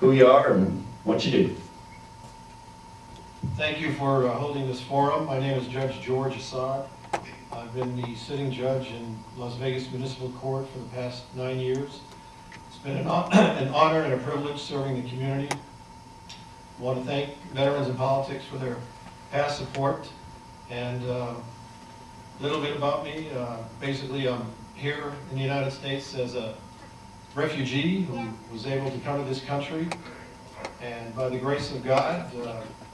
who you are and what you do. Thank you for holding this forum. My name is Judge George Assad. I've been the sitting judge in Las Vegas Municipal Court for the past 9 years. It's been an honor and a privilege serving the community. I want to thank Veterans in Politics for their past support. And a little bit about me. Basically, I'm here in the United States as a refugee who was able to come to this country, and by the grace of God,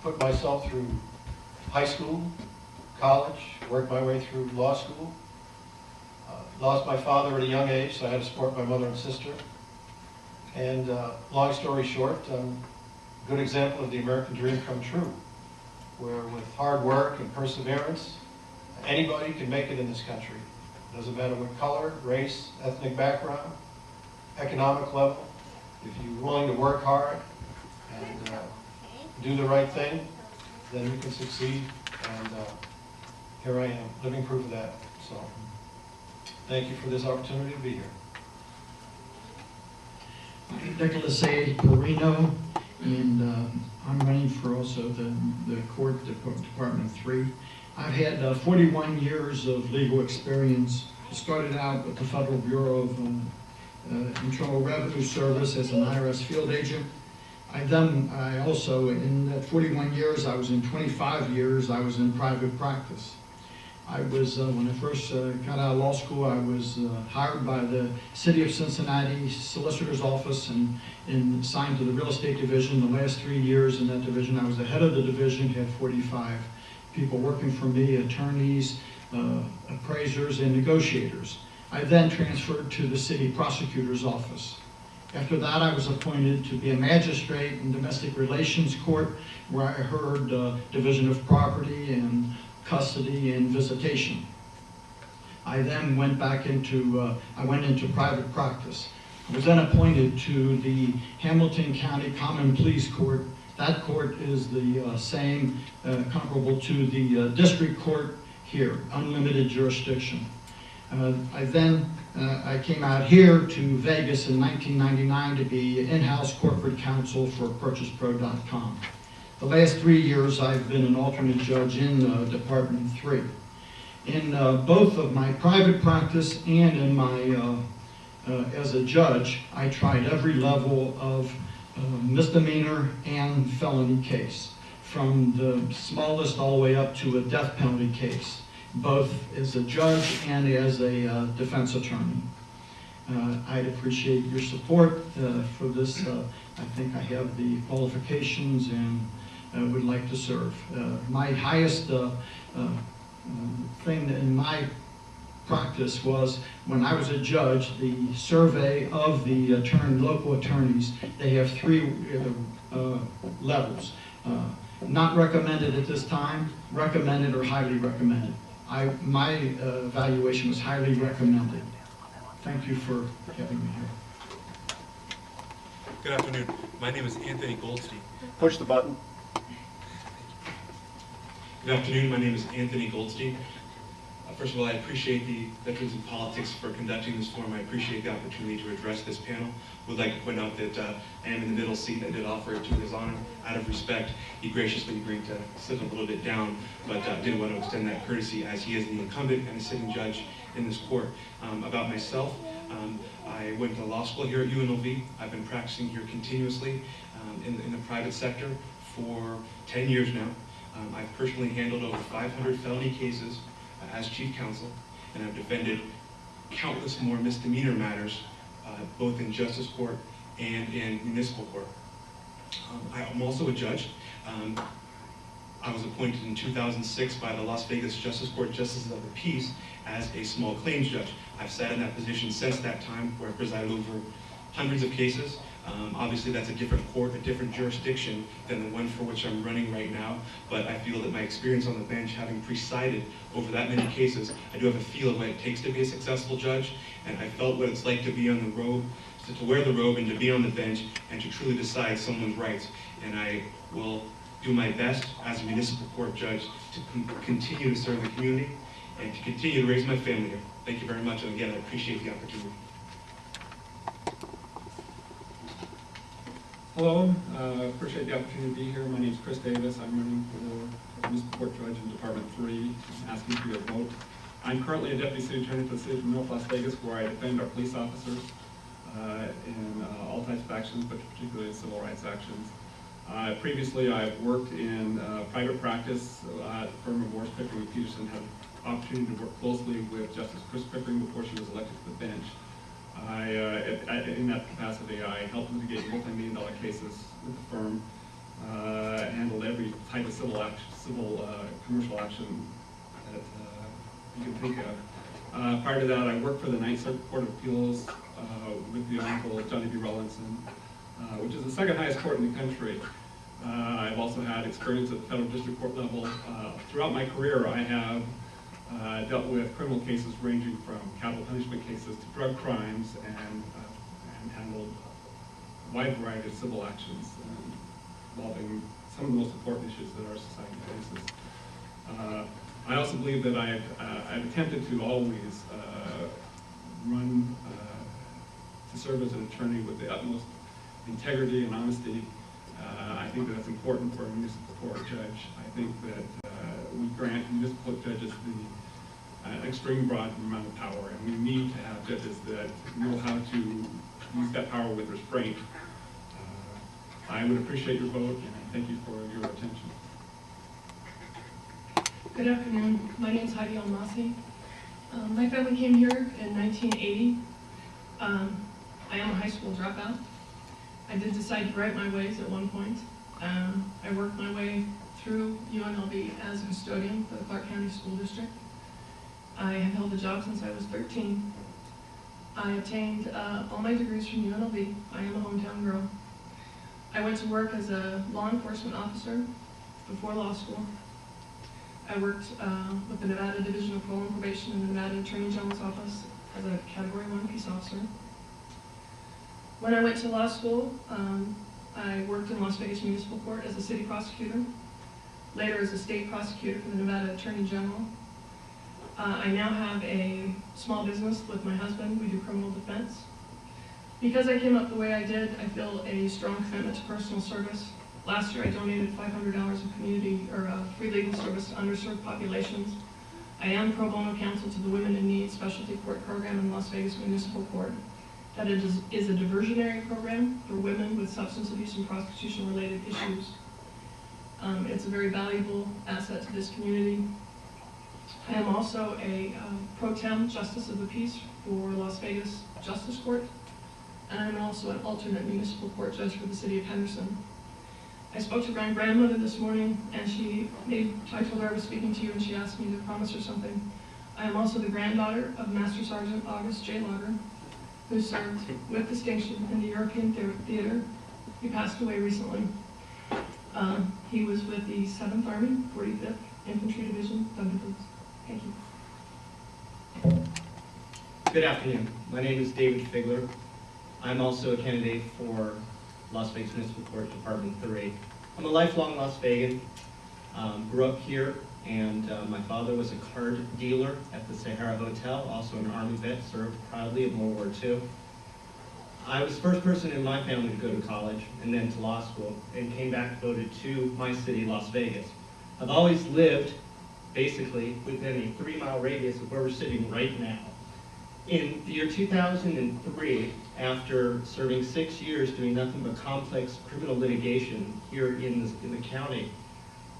put myself through high school, college, worked my way through law school. Lost my father at a young age, so I had to support my mother and sister. And long story short, I'm a good example of the American dream come true, where with hard work and perseverance, anybody can make it in this country. It doesn't matter what color, race, ethnic background, economic level. If you're willing to work hard and do the right thing, then you can succeed. And here I am, living proof of that. So thank you for this opportunity to be here. I'm Nicholas A. Perino, and I'm running for also the court department 3. I've had 41 years of legal experience. Started out with the Federal Bureau of Internal Revenue Service as an IRS field agent. I also, in that 41 years, I was in 25 years, I was in private practice. I was, when I first got out of law school, I was hired by the City of Cincinnati Solicitor's Office and assigned to the Real Estate Division. The last 3 years in that division, I was the head of the division, had 45 people working for me, attorneys, appraisers, and negotiators. I then transferred to the City Prosecutor's Office. After that, I was appointed to be a magistrate in Domestic Relations Court, where I heard division of property and custody and visitation. I then went back into, private practice. I was then appointed to the Hamilton County Common Pleas Court. That court is the same, comparable to the district court here, unlimited jurisdiction. I came out here to Vegas in 1999 to be in-house corporate counsel for PurchasePro.com. The last 3 years I've been an alternate judge in Department 3. In both of my private practice and in my, as a judge, I tried every level of misdemeanor and felony case, from the smallest all the way up to a death penalty case, both as a judge and as a defense attorney. I'd appreciate your support for this. I think I have the qualifications and would like to serve. My highest thing in my practice was when I was a judge, the survey of the local attorneys. They have 3 levels. Not recommended at this time, recommended or highly recommended. My evaluation was highly recommended. Thank you for having me here. Good afternoon. My name is Anthony Goldstein. Push the button. Good afternoon. My name is Anthony Goldstein. First of all, I appreciate the Veterans in Politics for conducting this forum. I appreciate the opportunity to address this panel. Would like to point out that I am in the middle seat. I did offer it to his honor. Out of respect, he graciously agreed to sit a little bit down, but didn't want to extend that courtesy as he is the incumbent and a sitting judge in this court. About myself, I went to law school here at UNLV. I've been practicing here continuously in the private sector for 10 years now. I've personally handled over 500 felony cases as chief counsel, and I've defended countless more misdemeanor matters, both in justice court and in municipal court. I'm also a judge. I was appointed in 2006 by the Las Vegas Justice Court Justices of the Peace as a small claims judge. I've sat in that position since that time, where I presided over hundreds of cases. Obviously that's a different court, a different jurisdiction than the one for which I'm running right now, but I feel that my experience on the bench, having presided over that many cases, I do have a feel of what it takes to be a successful judge, and I felt what it's like to be on the robe, to wear the robe and to be on the bench and to truly decide someone's rights. And I will do my best as a municipal court judge to continue to serve the community and to continue to raise my family here. Thank you very much, and again, I appreciate the opportunity. Hello, appreciate the opportunity to be here. My name is Chris Davis. I'm running for Municipal Court Judge in Department 3, asking for your vote. I'm currently a Deputy City Attorney for the City of North Las Vegas, where I defend our police officers in all types of actions, but particularly civil rights actions. Previously, I've worked in private practice at the firm of Morris, Pickering and Peterson, had the opportunity to work closely with Justice Chris Pickering before she was elected to the bench. In that capacity, I helped litigate multi-million-dollar cases with the firm, handled every type of commercial action that you can think of. Prior to that, I worked for the Ninth Circuit Court of Appeals with the Honorable Johnny B. Rawlinson, which is the second highest court in the country. I've also had experience at the federal district court level. Throughout my career, I have dealt with criminal cases ranging from capital punishment cases to drug crimes, and handled a wide variety of civil actions involving some of the most important issues that our society faces. I also believe that I've attempted to always to serve as an attorney with the utmost integrity and honesty. I think that's important for a municipal court judge. I think that we grant municipal court judges an extreme broad amount of power, and we need to have judges that know how to use that power with restraint. I would appreciate your vote, and thank you for your attention. Good afternoon. My name is Heidi Almasi. My family came here in 1980. I am a high school dropout. I did decide to right my ways at one point. I worked my way through UNLV as a custodian for the Clark County School District. I have held the job since I was 13. I obtained all my degrees from UNLV. I am a hometown girl. I went to work as a law enforcement officer before law school. I worked with the Nevada Division of Parole and Probation in the Nevada Attorney General's Office as a Category 1 peace officer. When I went to law school, I worked in Las Vegas Municipal Court as a city prosecutor, later as a state prosecutor for the Nevada Attorney General. I now have a small business with my husband. We do criminal defense. Because I came up the way I did, I feel a strong commitment to personal service. Last year I donated 500 hours of community or free legal service to underserved populations. I am pro bono counsel to the Women in Need Specialty Court Program in Las Vegas Municipal Court. That is a diversionary program for women with substance abuse and prostitution related issues. It's a very valuable asset to this community. I am also a pro tem Justice of the Peace for Las Vegas Justice Court, and I'm also an alternate municipal court judge for the city of Henderson. I spoke to my grandmother this morning, and I told her I was speaking to you, and she asked me to promise her something. I am also the granddaughter of Master Sergeant August J. Lager, who served with distinction in the European Theater. He passed away recently. He was with the 7th Army, 45th Infantry Division, Thunderbirds. Thank you. Good afternoon. My name is David Figler. I'm also a candidate for Las Vegas Municipal Court Department 3. I'm a lifelong Las Vegan. Grew up here, and my father was a card dealer at the Sahara Hotel, also an Army vet, served proudly in World War II. I was the first person in my family to go to college and then to law school, and came back voted to my city, Las Vegas. I've always lived basically within a 3-mile radius of where we're sitting right now. In the year 2003, after serving 6 years doing nothing but complex criminal litigation here in the county,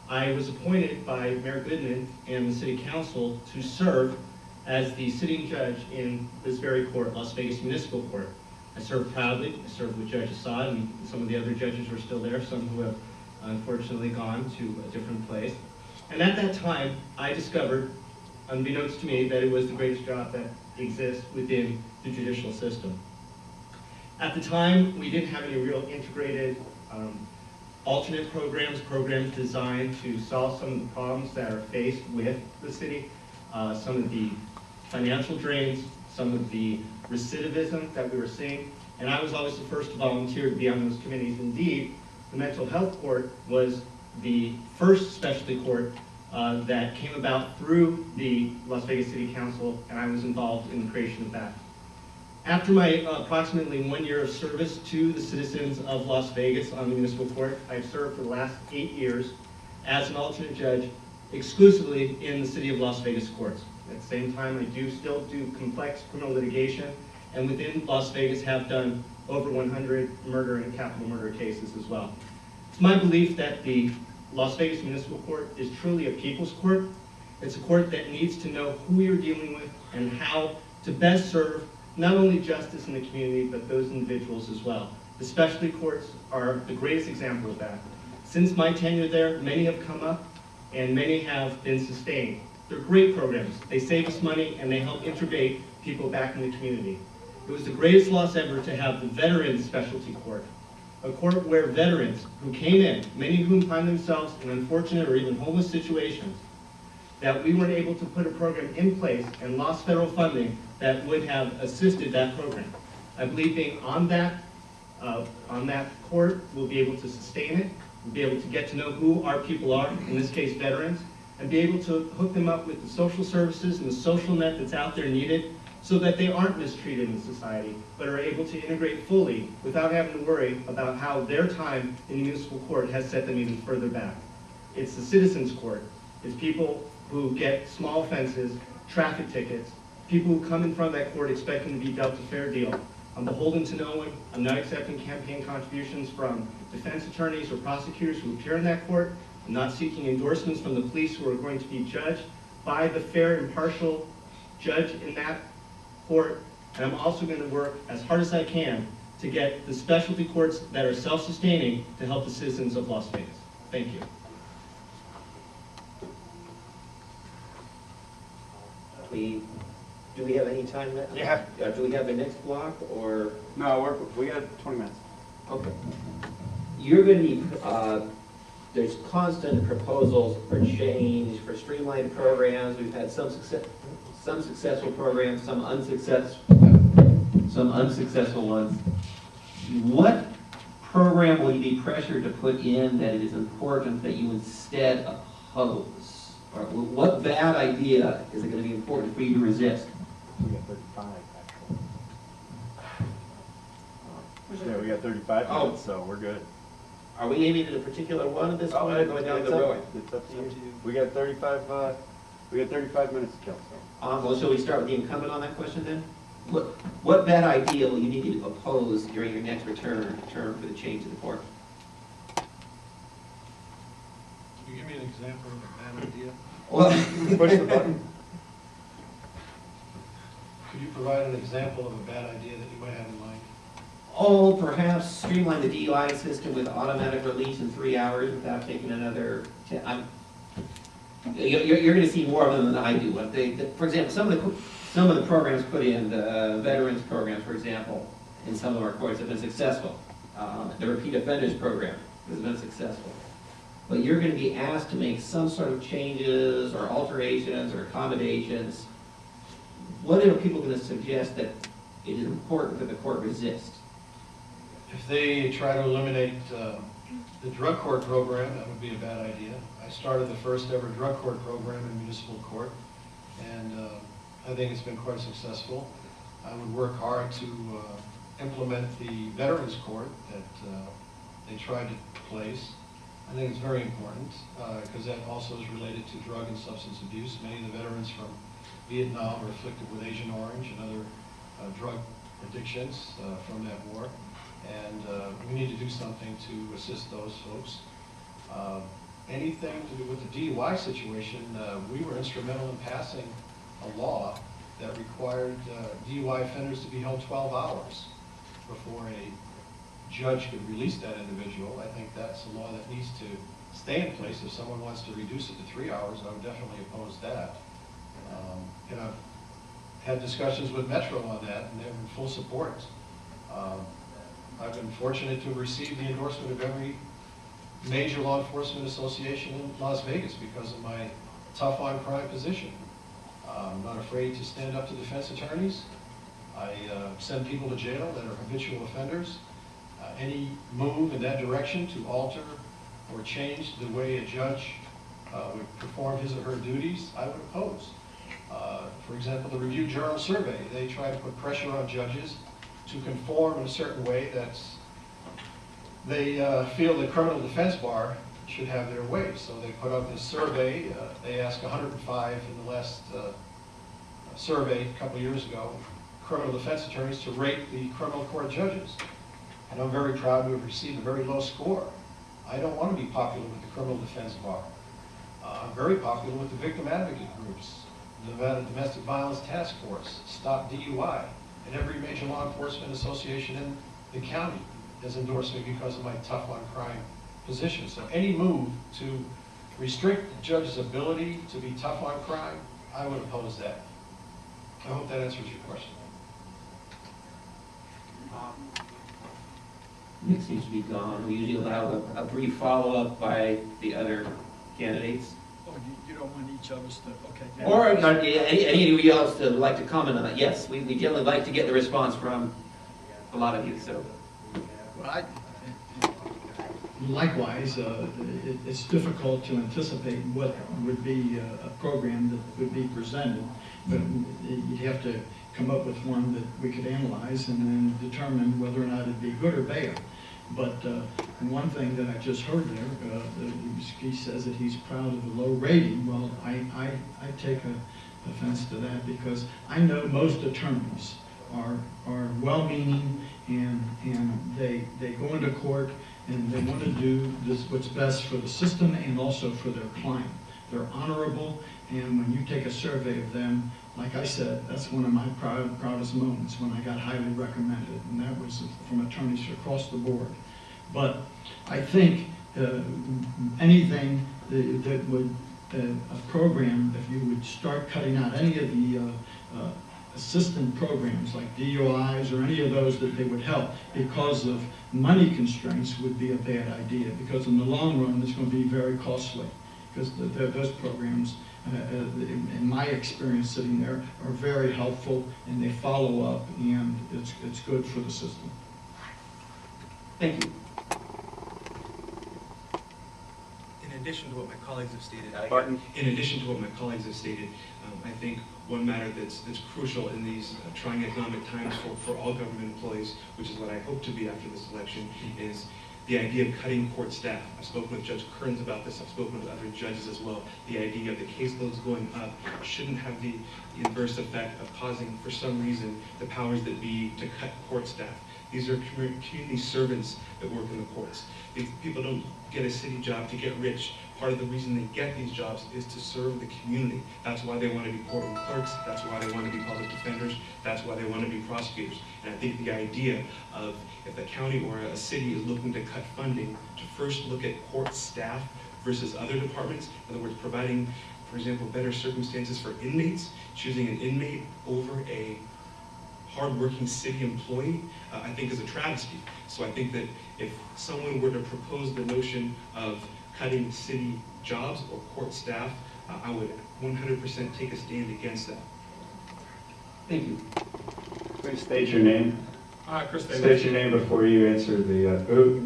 I was appointed by Mayor Goodman and the City Council to serve as the sitting judge in this very court, Las Vegas Municipal Court. I served proudly. I served with Judge Assad, and some of the other judges are still there, some who have unfortunately gone to a different place. And at that time, I discovered, unbeknownst to me, that it was the greatest job that exists within the judicial system. At the time, we didn't have any real integrated alternate programs designed to solve some of the problems that are faced with the city, some of the financial drains, some of the recidivism that we were seeing, and I was always the first to volunteer to be on those committees. Indeed, the mental health court was the first specialty court that came about through the Las Vegas City Council, and I was involved in the creation of that. After my approximately 1 year of service to the citizens of Las Vegas on the municipal court, I've served for the last 8 years as an alternate judge exclusively in the city of Las Vegas courts. At the same time, I do still do complex criminal litigation, and within Las Vegas have done over 100 murder and capital murder cases as well. It's my belief that the Las Vegas Municipal Court is truly a people's court. It's a court that needs to know who you're dealing with and how to best serve not only justice in the community, but those individuals as well. The specialty courts are the greatest example of that. Since my tenure there, many have come up and many have been sustained. They're great programs. They save us money and they help integrate people back in the community. It was the greatest loss ever to have the Veterans Specialty Court, a court where veterans who came in, many of whom find themselves in unfortunate or even homeless situations, that we weren't able to put a program in place and lost federal funding that would have assisted that program. I believe being on that court, we'll be able to sustain it, we'll be able to get to know who our people are, in this case veterans, and be able to hook them up with the social services and the social net that's out there needed so that they aren't mistreated in society, but are able to integrate fully without having to worry about how their time in the municipal court has set them even further back. It's the citizens' court. It's people who get small offenses, traffic tickets, people who come in front of that court expecting to be dealt a fair deal. I'm beholden to no one. I'm not accepting campaign contributions from defense attorneys or prosecutors who appear in that court. I'm not seeking endorsements from the police who are going to be judged by the fair, impartial judge in that court. And I'm also going to work as hard as I can to get the specialty courts that are self-sustaining to help the citizens of Las Vegas. Thank you. Do we have any time left? Yeah. Do we have the next block, or? No, we got 20 minutes. Okay. You're going to be, there's constant proposals for change, for streamlined programs. We've had some successful programs, some unsuccessful ones. What program will you be pressured to put in that it is important that you instead oppose? Or what bad idea is it going to be important for you to resist? We got 35, actually. Yeah, we got 35 minutes, so we're good. Are we aiming at a particular one at this point, or going down the road? It's up to you. We got 35 minutes to kill, so. Well, shall we start with the incumbent on that question then? What bad idea will you need to oppose during your next term for the change of the court? Can you give me an example of a bad idea? Well, Push the button. Could you provide an example of a bad idea that you might have in mind? oh, perhaps streamline the DUI system with automatic release in 3 hours without taking another. You're going to see more of them than I do. For example, some of the programs put in, the veterans programs, for example, in some of our courts have been successful. The repeat offenders program has been successful. But you're going to be asked to make some sort of changes or alterations or accommodations. What are people going to suggest that it is important that the court resist? If they try to eliminate the drug court program, that would be a bad idea. I started the first ever drug court program in municipal court, and I think it's been quite successful. I would work hard to implement the veterans court that they tried to place. I think it's very important because that also is related to drug and substance abuse. Many of the veterans from Vietnam are afflicted with Agent Orange and other drug addictions from that war. And we need to do something to assist those folks. Anything to do with the DUI situation, we were instrumental in passing a law that required DUI offenders to be held 12 hours before a judge could release that individual. I think that's a law that needs to stay in place. If someone wants to reduce it to 3 hours, I would definitely oppose that. And I've had discussions with Metro on that, and they're in full support. I've been fortunate to receive the endorsement of every major law enforcement association in Las Vegas because of my tough on crime position. I'm not afraid to stand up to defense attorneys. I send people to jail that are habitual offenders. Any move in that direction to alter or change the way a judge would perform his or her duties, I would oppose. For example, the Review Journal survey, they try to put pressure on judges to conform in a certain way they feel the criminal defense bar should have their way. So they put out this survey. They asked 105 in the last survey a couple of years ago, criminal defense attorneys to rate the criminal court judges. And I'm very proud to have received a very low score. I don't want to be popular with the criminal defense bar. I'm very popular with the victim advocate groups, the Nevada Domestic Violence Task Force, Stop DUI, and every major law enforcement association in the county has endorsed me because of my tough on crime position. So any move to restrict the judge's ability to be tough on crime, I would oppose that. I hope that answers your question. Nick seems to be gone. We usually allow a brief follow-up by the other candidates. Oh, you don't want each of us to, okay. Or not, any of you else to like to comment on that. Yes, we generally like to get the response from a lot of you, so. Well, likewise, it's difficult to anticipate what would be a program that would be presented, but you'd have to come up with one that we could analyze and then determine whether or not it'd be good or bad. But one thing that I just heard there, he says that he's proud of the low rating. Well, I take offense to that because I know most attorneys are well-meaning and they go into court and they want to do what's best for the system and also for their client. They're honorable, and when you take a survey of them, like I said, that's one of my proudest moments when I got highly recommended, and that was from attorneys across the board. But I think anything that would, a program, if you would start cutting out any of the assistant programs like DUIs or any of those that they would help because of money constraints would be a bad idea, because in the long run it's going to be very costly, because those programs, in my experience sitting there, are very helpful and they follow up and it's good for the system. Thank you. In addition to what my colleagues have stated, Barton. I think one matter that's crucial in these trying economic times for all government employees, which is what I hope to be after this election, is the idea of cutting court staff. I've spoken with Judge Kearns about this. I've spoken with other judges as well. The idea of the caseloads going up shouldn't have the inverse effect of causing, for some reason, the powers that be to cut court staff. These are community servants that work in the courts. These people don't get a city job to get rich. Part of the reason they get these jobs is to serve the community. That's why they want to be courtroom clerks. That's why they want to be public defenders. That's why they want to be prosecutors. And I think the idea of if the county or a city is looking to cut funding, to first look at court staff versus other departments, in other words, providing, for example, better circumstances for inmates, choosing an inmate over a hardworking city employee, I think is a travesty. So I think that if someone were to propose the notion of cutting city jobs or court staff, I would 100% take a stand against that. Thank you. Please state your name. Chris Davis. State your name before you answer the,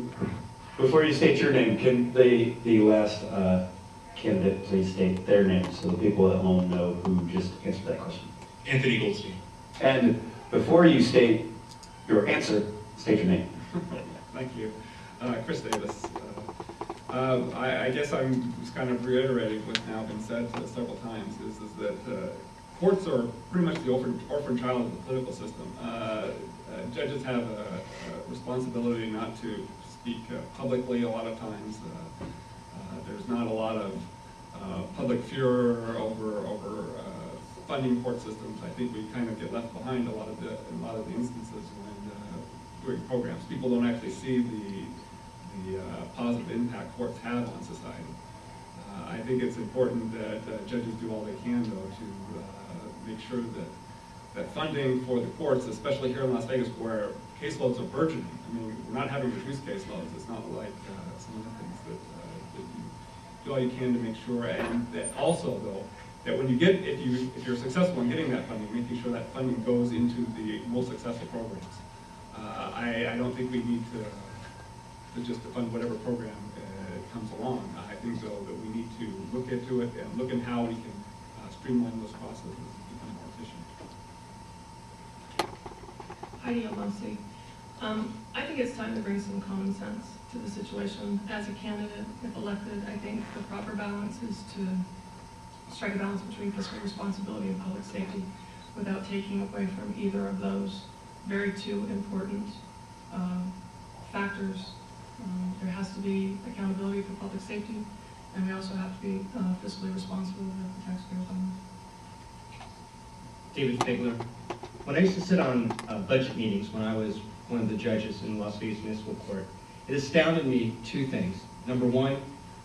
before you state your name, can the last candidate please state their name so the people at home know who just answered that question? Anthony Goldstein. And before you state your answer, state your name. Thank you. Chris Davis. I guess I'm just kind of reiterating what's now been said several times, is that courts are pretty much the orphan child of the political system. Judges have a responsibility not to speak publicly a lot of times. There's not a lot of public furor over funding court systems. I think we kind of get left behind in a lot of the instances when doing programs. People don't actually see the positive impact courts have on society. I think it's important that judges do all they can, though, to make sure that funding for the courts, especially here in Las Vegas, where caseloads are burgeoning. I mean, we're not having reduced caseloads. It's not like some of the things that you do all you can to make sure, and that also, though, that when you get, if you're successful in getting that funding, making sure that funding goes into the most successful programs. I don't think we need to just fund whatever program comes along. I think, though, that we need to look into it and look at how we can streamline those processes and become more efficient. Heidi Almasi. I think it's time to bring some common sense to the situation. As a candidate, if elected, I think the proper balance is to strike a balance between fiscal responsibility and public safety without taking away from either of those very two important factors. There has to be accountability for public safety, and we also have to be fiscally responsible with the taxpayers' dollars. David Figler. When I used to sit on budget meetings when I was one of the judges in Las Vegas Municipal Court, it astounded me two things. Number one,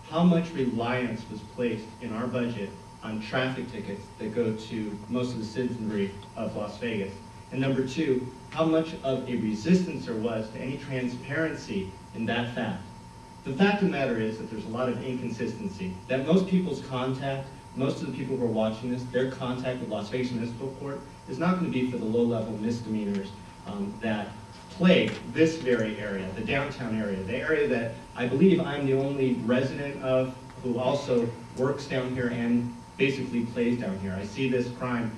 how much reliance was placed in our budget on traffic tickets that go to most of the citizenry of Las Vegas. And number two, how much of a resistance there was to any transparency in that fact. The fact of the matter is that there's a lot of inconsistency, that most people's contact, most of the people who are watching this, their contact with Las Vegas Municipal Court is not going to be for the low-level misdemeanors that plague this very area, the downtown area, the area that I believe I'm the only resident of who also works down here and basically plays down here. I see this crime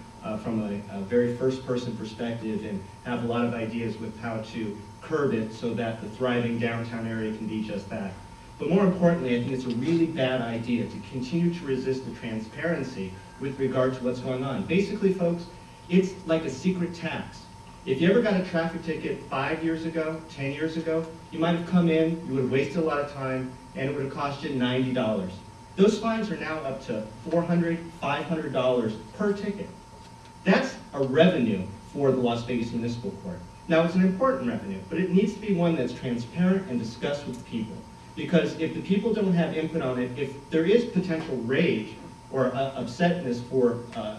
from a very first-person perspective and have a lot of ideas with how to curb it so that the thriving downtown area can be just that. But more importantly, I think it's a really bad idea to continue to resist the transparency with regard to what's going on. Basically, folks, it's like a secret tax. If you ever got a traffic ticket 5 years ago, 10 years ago, you might have come in, you would have wasted a lot of time, and it would have cost you $90. Those fines are now up to $400, $500 per ticket. That's a revenue for the Las Vegas Municipal Court. Now, it's an important revenue, but it needs to be one that's transparent and discussed with the people. Because if the people don't have input on it, if there is potential rage or upsetness for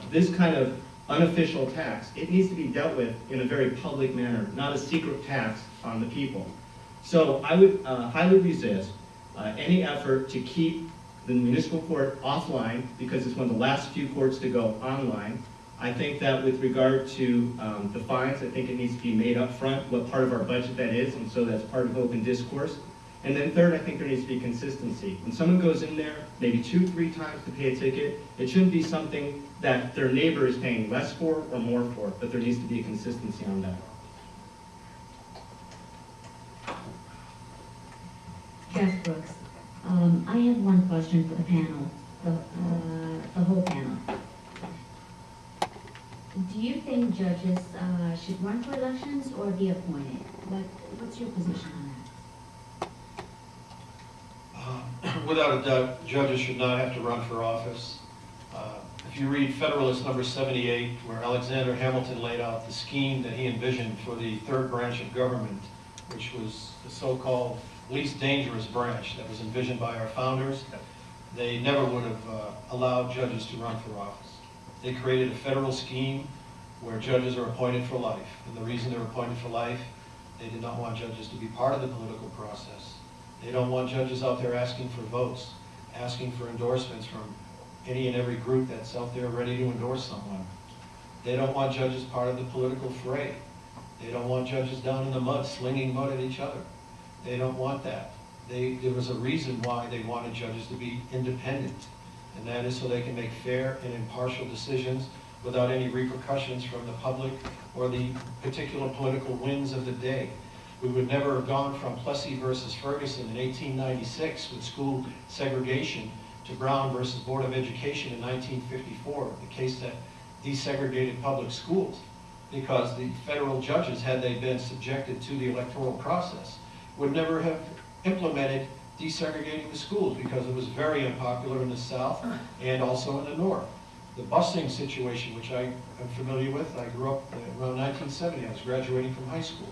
this kind of unofficial tax, it needs to be dealt with in a very public manner, not a secret tax on the people. So I would highly resist any effort to keep the municipal court offline, because it's one of the last few courts to go online. I think that with regard to the fines, I think it needs to be made up front what part of our budget that is, and so that's part of open discourse. And then third, I think there needs to be consistency. When someone goes in there maybe 2-3 times to pay a ticket, it shouldn't be something that their neighbor is paying less for or more for, but there needs to be a consistency on that. Jeff Brooks. I have one question for the panel, the whole panel. Do you think judges should run for elections or be appointed? What's your position on that? Without a doubt, judges should not have to run for office. If you read Federalist number 78, where Alexander Hamilton laid out the scheme that he envisioned for the third branch of government, which was the so-called least dangerous branch that was envisioned by our founders, they never would have allowed judges to run for office. They created a federal scheme where judges are appointed for life. And the reason they're appointed for life, they did not want judges to be part of the political process. They don't want judges out there asking for votes, asking for endorsements from any and every group that's out there ready to endorse someone. They don't want judges part of the political fray. They don't want judges down in the mud, slinging mud at each other. They don't want that. There was a reason why they wanted judges to be independent, and that is so they can make fair and impartial decisions without any repercussions from the public or the particular political winds of the day. We would never have gone from Plessy versus Ferguson in 1896 with school segregation to Brown versus Board of Education in 1954, the case that desegregated public schools, because the federal judges, had they been subjected to the electoral process, would never have implemented desegregating the schools, because it was very unpopular in the South and also in the North. The busing situation, which I am familiar with, I grew up around 1970, I was graduating from high school.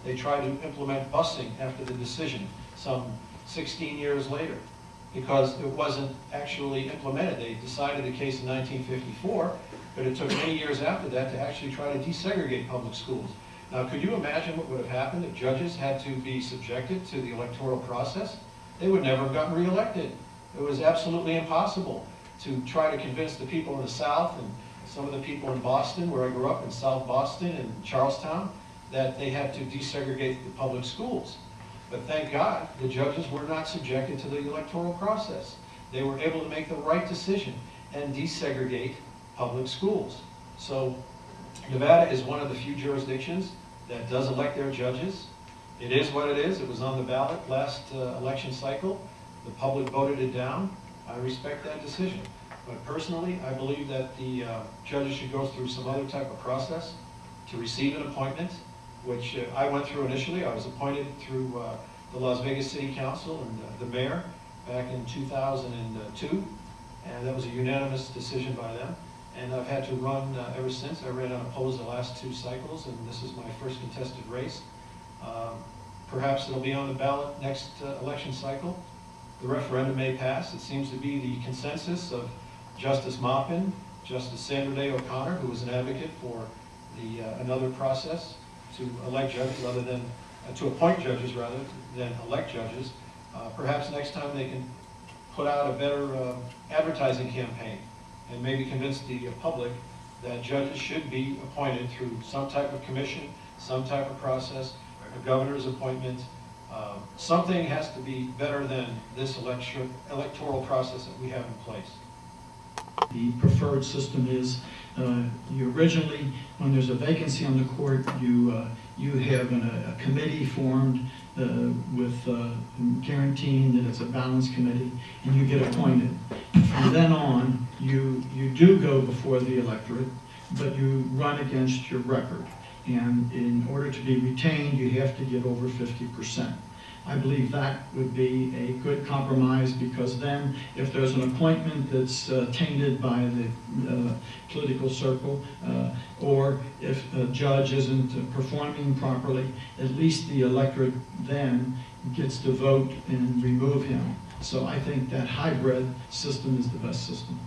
They tried to implement busing after the decision some 16 years later, because it wasn't actually implemented. They decided the case in 1954, but it took many years after that to actually try to desegregate public schools. Now, could you imagine what would have happened if judges had to be subjected to the electoral process? They would never have gotten reelected. It was absolutely impossible to try to convince the people in the South and some of the people in Boston, where I grew up, in South Boston and Charlestown, that they had to desegregate the public schools. But thank God, the judges were not subjected to the electoral process. They were able to make the right decision and desegregate public schools. So Nevada is one of the few jurisdictions that does elect their judges. It is what it is. It was on the ballot last election cycle. The public voted it down. I respect that decision. But personally, I believe that the judges should go through some other type of process to receive an appointment, which I went through initially. I was appointed through the Las Vegas City Council and the mayor back in 2002, and that was a unanimous decision by them. And I've had to run ever since. I ran unopposed the last 2 cycles, and this is my first contested race. Perhaps it'll be on the ballot next election cycle. The referendum may pass. It seems to be the consensus of Justice Maupin, Justice Sandra Day O'Connor, who was an advocate for the another process to elect judges rather than, to appoint judges rather than elect judges. Perhaps next time they can put out a better advertising campaign and maybe convince the public that judges should be appointed through some type of commission, some type of process, a governor's appointment. Something has to be better than this electoral process that we have in place. The preferred system is, you originally, when there's a vacancy on the court, you have a committee formed with guaranteeing that it's a balanced committee, and you get appointed. From then on, you do go before the electorate, but you run against your record. And in order to be retained, you have to get over 50%. I believe that would be a good compromise, because then if there's an appointment that's tainted by the political circle, or if a judge isn't performing properly, at least the electorate then gets to vote and remove him. So I think that hybrid system is the best system.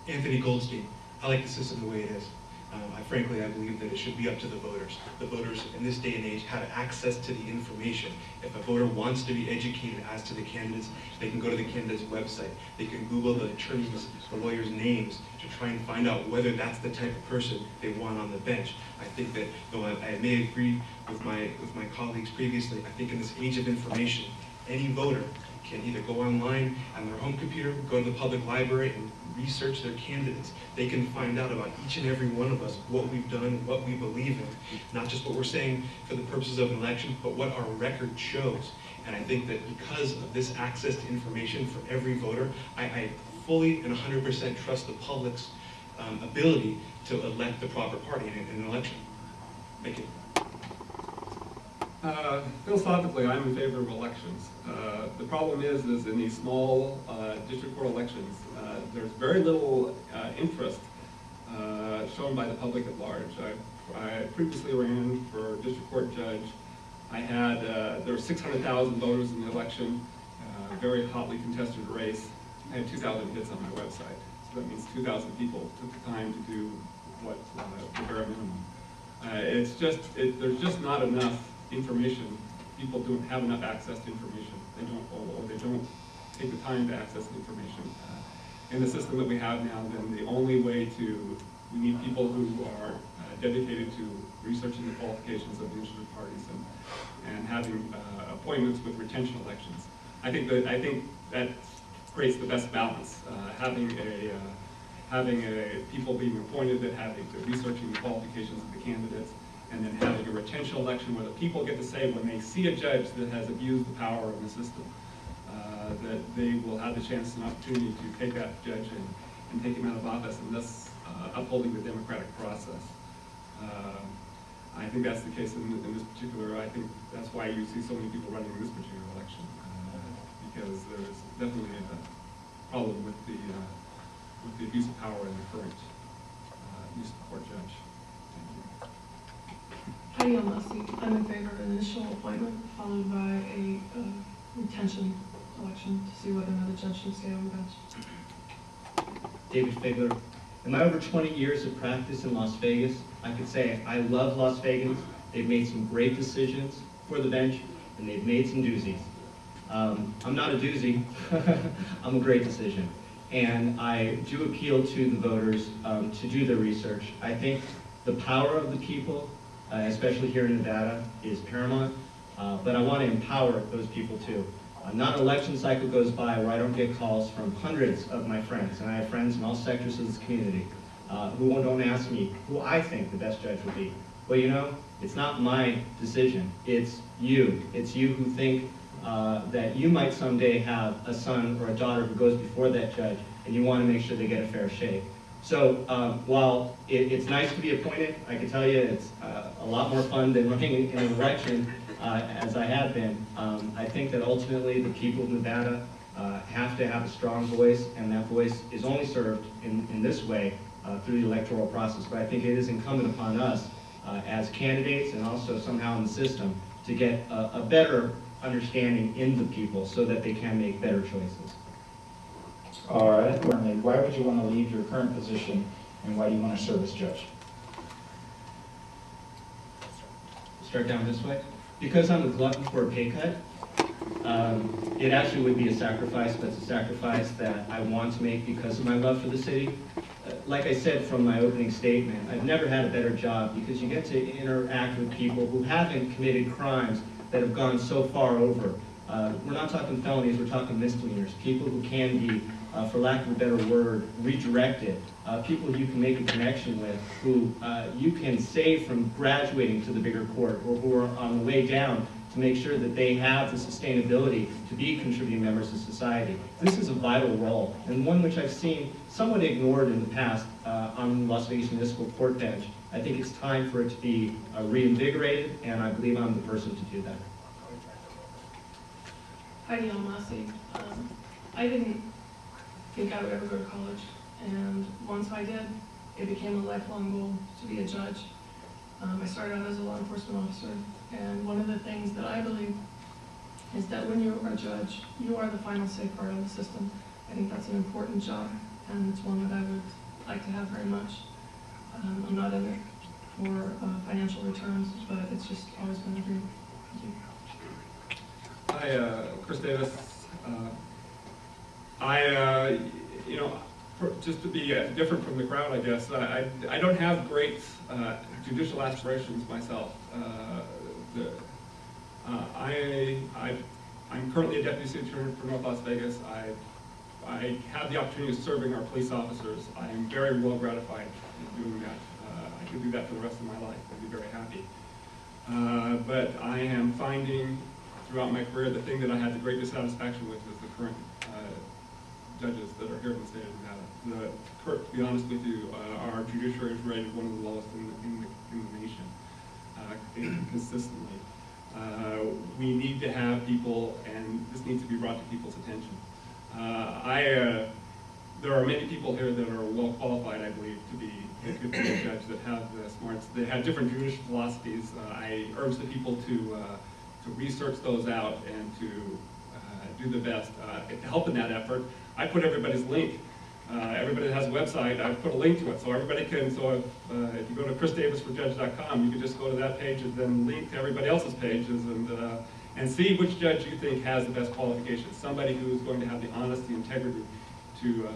Anthony Goldstein. I like the system the way it is. Frankly, I believe that it should be up to the voters. The voters in this day and age have access to the information. If a voter wants to be educated as to the candidates, they can go to the candidate's website. They can Google the attorneys, the lawyers' names to try and find out whether that's the type of person they want on the bench. I think that, though I may agree with my colleagues previously, I think in this age of information, any voter can either go online on their home computer, go to the public library, and research their candidates. They can find out about each and every one of us, what we've done, what we believe in, not just what we're saying for the purposes of an election, but what our record shows. And I think that because of this access to information for every voter, I fully and 100% trust the public's ability to elect the proper party in an election. Thank you. Philosophically, I'm in favor of elections. The problem is in these small district court elections, there's very little interest shown by the public at large. I previously ran for district court judge. I had, there were 600,000 voters in the election, very hotly contested race. I had 2,000 hits on my website. So that means 2,000 people took the time to do what the bare minimum. It's just, there's just not enough information. People don't have enough access to information. They don't, or they don't take the time to access the information. In the system that we have now, then the only way to, we need people who are dedicated to researching the qualifications of the interested parties and having appointments with retention elections. I think that creates the best balance. Having people being appointed that researching the qualifications of the candidates, and then having a retention election where the people get to say when they see a judge that has abused the power of the system, that they will have the chance and opportunity to take that judge and take him out of office, and thus upholding the democratic process. I think that's the case in this particular. I think that's why you see so many people running in this particular election, because there's definitely a problem with the abuse of power in the current municipal court judge. Heidi Almasi. I'm in favor of an initial appointment followed by a retention election to see whether another judge should stay on the bench. David Figler. In my over 20 years of practice in Las Vegas, I could say I love Las Vegas. They've made some great decisions for the bench, and they've made some doozies. I'm not a doozy. I'm a great decision. And I do appeal to the voters to do their research. I think the power of the people, especially here in Nevada, is paramount. But I want to empower those people too. Not an election cycle goes by where I don't get calls from hundreds of my friends, and I have friends in all sectors of this community, who don't ask me who I think the best judge would be. Well, you know, it's not my decision, it's you. It's you who think that you might someday have a son or a daughter who goes before that judge, and you want to make sure they get a fair shake. So while it's nice to be appointed, I can tell you it's a lot more fun than running in an election as I have been. I think that ultimately the people of Nevada have to have a strong voice, and that voice is only served in this way through the electoral process. But I think it is incumbent upon us as candidates and also somehow in the system to get a better understanding in the people so that they can make better choices. All right. Importantly, why would you want to leave your current position, and why do you want to serve as judge? Start down this way. Because I'm a glutton for a pay cut, it actually would be a sacrifice, but it's a sacrifice that I want to make because of my love for the city. Like I said from my opening statement, I've never had a better job because you get to interact with people who haven't committed crimes that have gone so far over. We're not talking felonies, we're talking misdemeanors. People who can be, for lack of a better word, redirected. People you can make a connection with, who you can save from graduating to the bigger court, or who are on the way down to make sure that they have the sustainability to be contributing members of society. This is a vital role, and one which I've seen somewhat ignored in the past on the Las Vegas Municipal Court bench. I think it's time for it to be reinvigorated, and I believe I'm the person to do that. Heidi Almasi. I didn't think I would ever go to college, and once I did, it became a lifelong goal to be a judge. I started out as a law enforcement officer, and one of the things that I believe is that when you are a judge, you are the final safeguard of the system. I think that's an important job, and it's one that I would like to have very much. I'm not in it for financial returns, but it's just always been a dream. Thank you. Hi, Chris Davis. Just to be different from the crowd, I guess, I don't have great judicial aspirations myself. I'm currently a deputy city attorney for North Las Vegas. I have the opportunity of serving our police officers. I am very well gratified in doing that. I could do that for the rest of my life. I'd be very happy. But I am finding throughout my career, the thing that I had the greatest satisfaction with is the current judges that are here in the state of Nevada. To be honest with you, our judiciary is rated one of the lowest in the nation, consistently. We need to have people, and this needs to be brought to people's attention. There are many people here that are well qualified, I believe, to be a judge, that have the smarts, that have different judicial philosophies. I urge the people to research those out and to do the best. To help in that effort, I put everybody's link. Everybody that has a website, I put a link to it, so everybody can, so if you go to chrisdavisforjudge.com, you can just go to that page and then link to everybody else's pages and see which judge you think has the best qualifications. Somebody who is going to have the honesty and integrity to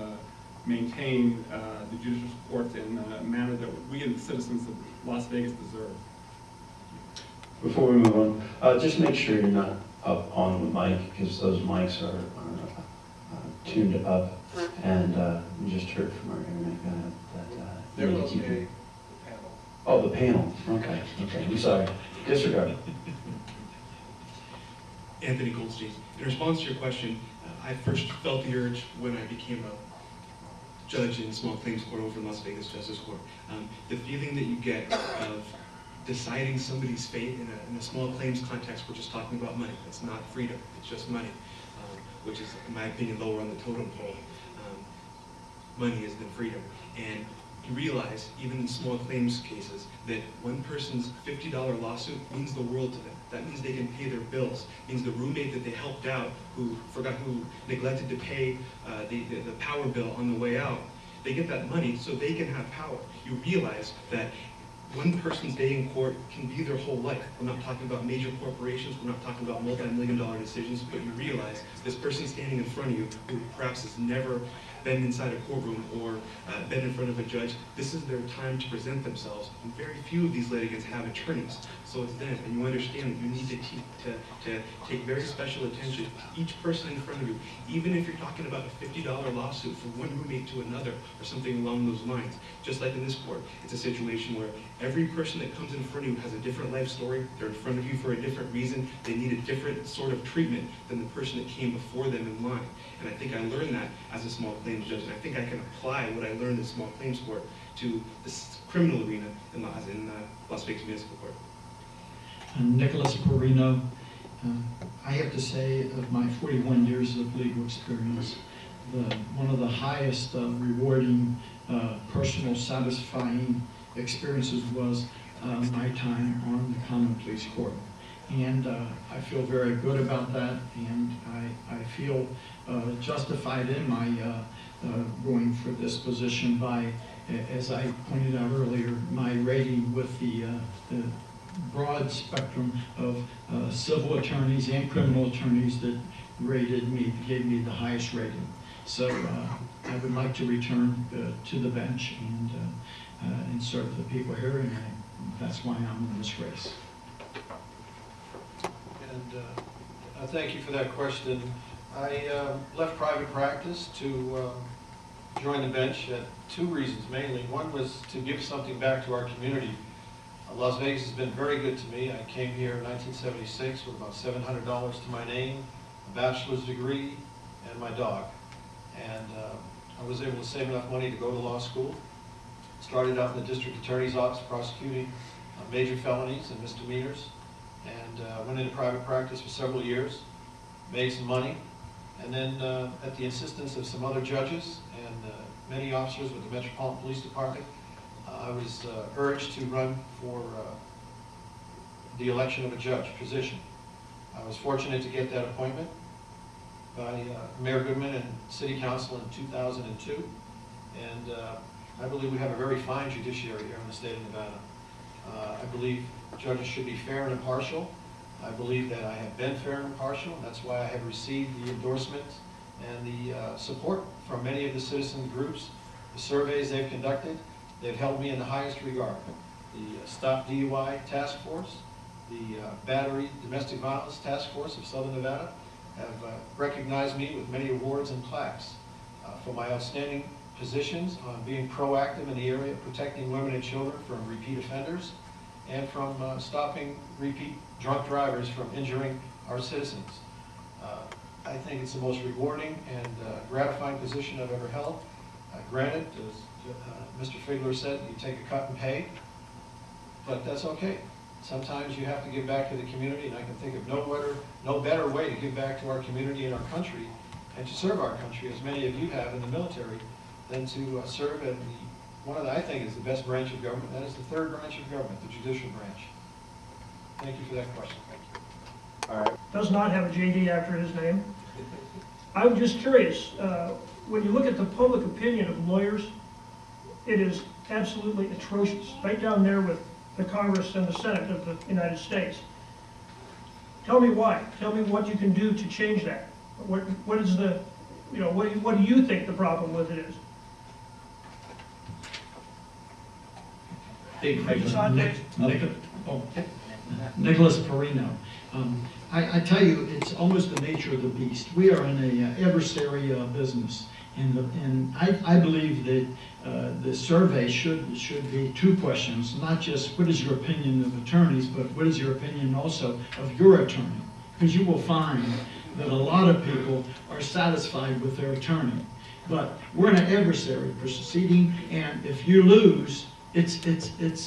maintain the judicial court in a manner that we as citizens of Las Vegas deserve. Before we move on, just make sure you're not up on the mic, because those mics are tuned up, and we just heard from our internet guy that you need to keep it. Oh, the panel. Okay, I'm sorry. Disregard. Anthony Goldstein. In response to your question, I first felt the urge when I became a judge in small claims court over in Las Vegas Justice Court. The feeling that you get of deciding somebody's fate in a small claims context, we're just talking about money. It's not freedom, it's just money, which is, in my opinion, lower on the totem pole. Money is than freedom. And you realize, even in small claims cases, that one person's $50 lawsuit means the world to them. That means they can pay their bills. It means the roommate that they helped out, who neglected to pay the power bill on the way out, they get that money so they can have power. You realize that one person's day in court can be their whole life. We're not talking about major corporations, we're not talking about multi-million-dollar decisions, but you realize this person standing in front of you who perhaps has never been inside a courtroom or been in front of a judge, this is their time to present themselves. And very few of these litigants have attorneys. So it's them, and you understand that you need to take very special attention to each person in front of you, even if you're talking about a $50 lawsuit from one roommate to another or something along those lines. Just like in this court, it's a situation where every person that comes in front of you has a different life story. They're in front of you for a different reason. They need a different sort of treatment than the person that came before them in line. And I think I learned that as a small claims judge, and I think I can apply what I learned in small claims court to this criminal arena in Las Vegas Municipal Court. Nicholas Perino. I have to say, of my 41 years of legal experience, one of the highest rewarding, personal, satisfying experiences was my time on the Common Pleas Court. And I feel very good about that, and I feel justified in my going for this position by, as I pointed out earlier, my rating with the broad spectrum of civil attorneys and criminal attorneys that rated me, gave me the highest rating. So I would like to return to the bench and serve the people here, and that's why I'm in this race. And I thank you for that question. I left private practice to join the bench at two reasons mainly. One was to give something back to our community. Las Vegas has been very good to me. I came here in 1976 with about $700 to my name, a bachelor's degree, and my dog. And I was able to save enough money to go to law school. Started out in the district attorney's office prosecuting major felonies and misdemeanors, and went into private practice for several years, made some money, and then at the insistence of some other judges and many officers with the Metropolitan Police Department, I was urged to run for the election of a judge position. I was fortunate to get that appointment by Mayor Goodman and City Council in 2002, and I believe we have a very fine judiciary here in the state of Nevada. I believe judges should be fair and impartial. I believe that I have been fair and impartial, and that's why I have received the endorsement and the support from many of the citizen groups. The surveys they've conducted, they've held me in the highest regard. The Stop DUI Task Force, the Battery Domestic Violence Task Force of Southern Nevada have recognized me with many awards and plaques for my outstanding positions on being proactive in the area of protecting women and children from repeat offenders and from stopping repeat drunk drivers from injuring our citizens. I think it's the most rewarding and gratifying position I've ever held. Granted, as Mr. Figler said, you take a cut and pay, but that's okay. Sometimes you have to give back to the community, and I can think of no better way to give back to our community and our country and to serve our country, as many of you have in the military, than to serve in one of the, I think, is the best branch of government. That is the third branch of government, the judicial branch. Thank you for that question. Thank you. All right. Does not have a JD after his name. I'm just curious, when you look at the public opinion of lawyers, it is absolutely atrocious, right down there with the Congress and the Senate of the United States. Tell me why. Tell me what you can do to change that. What is the, what do you think the problem with it is? Nicholas Perino. I tell you, it's almost the nature of the beast. We are in an adversary business, and I believe that the survey should be two questions, not just what is your opinion of attorneys, but what is your opinion also of your attorney? Because you will find that a lot of people are satisfied with their attorney. But we're in an adversary proceeding, and if you lose,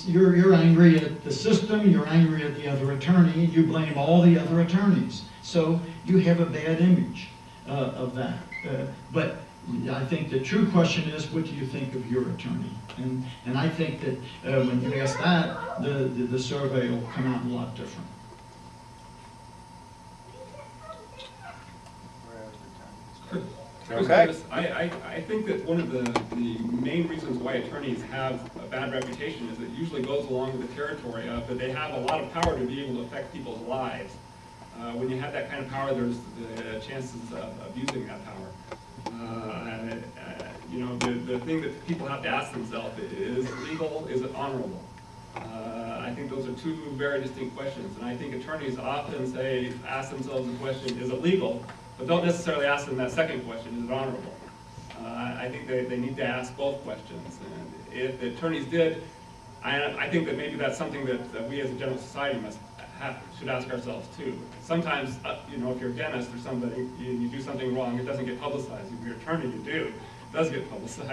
you're angry at the system, you're angry at the other attorney, and you blame all the other attorneys. So you have a bad image of that. But I think the true question is, what do you think of your attorney? And I think that when you ask that, the survey will come out a lot different. Okay. I think that one of the main reasons why attorneys have a bad reputation is it usually goes along with the territory of that they have a lot of power to be able to affect people's lives. When you have that kind of power, there's the chances of abusing that power. You know, the thing that people have to ask themselves, is it legal, is it honorable? I think those are two very distinct questions, and I think attorneys often ask themselves the question, is it legal? But don't necessarily ask them that second question, is it honorable? I think they need to ask both questions, and if the attorneys did, I think that maybe that's something that we as a general society should ask ourselves too. Sometimes, you know, if you're a dentist or somebody, you do something wrong, it doesn't get publicized. If you're an attorney, you do. It does get publicized.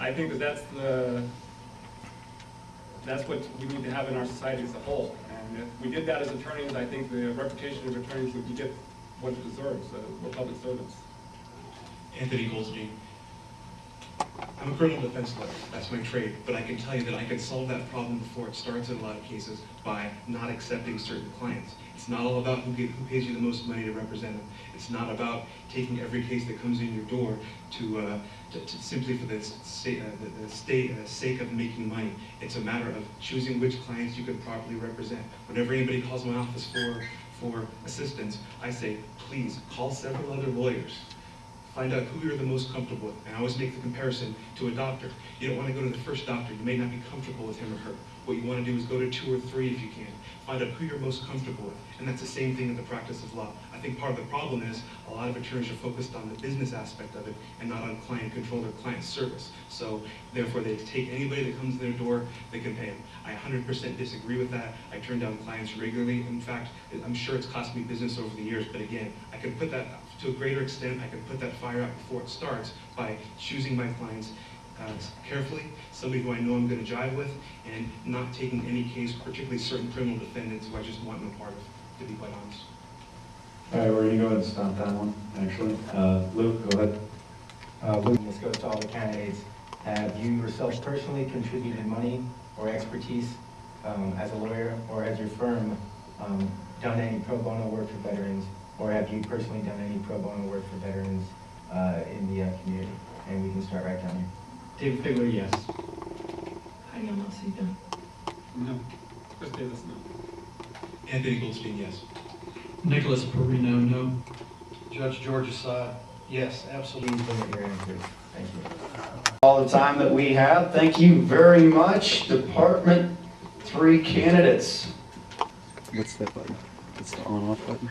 I think that that's what we need to have in our society as a whole. And if we did that as attorneys, I think the reputation of attorneys would get what it deserves. We're public servants. Anthony Goldstein. I'm a criminal defense lawyer, that's my trade, but I can tell you that I can solve that problem before it starts in a lot of cases by not accepting certain clients. It's not all about who pays you the most money to represent them. It's not about taking every case that comes in your door to simply for the sake of making money. It's a matter of choosing which clients you can properly represent. Whenever anybody calls my office for assistance, I say, please call several other lawyers. Find out who you're the most comfortable with. And I always make the comparison to a doctor. You don't want to go to the first doctor. You may not be comfortable with him or her. What you want to do is go to 2 or 3 if you can. Find out who you're most comfortable with. And that's the same thing in the practice of law. I think part of the problem is a lot of attorneys are focused on the business aspect of it and not on client control or client service. So therefore they take anybody that comes to their door, they can pay them. I 100% disagree with that. I turn down clients regularly. In fact, I'm sure it's cost me business over the years, but again, I can put that to a greater extent, I can put that fire out before it starts by choosing my clients carefully, somebody who I know I'm going to jive with, and not taking any case, particularly certain criminal defendants who I just want no part of, to be quite honest. All right, we're going to go ahead and stop that one, actually. Luke, go ahead. Luke, this goes to all the candidates. Have you yourself personally contributed money or expertise as a lawyer or as your firm done any pro bono work for veterans, or have you personally done any pro bono work for veterans in the community? And we can start right down here. David Figler, yes. Heidi Almasi, no. No. Chris Davis, no. Anthony Goldstein, yes. Nicholas Perino, no. Judge George Assad, yes, absolutely. Please limit your answers. Thank you. All the time that we have. Thank you very much, Department 3 candidates. What's that button? It's the on-off button.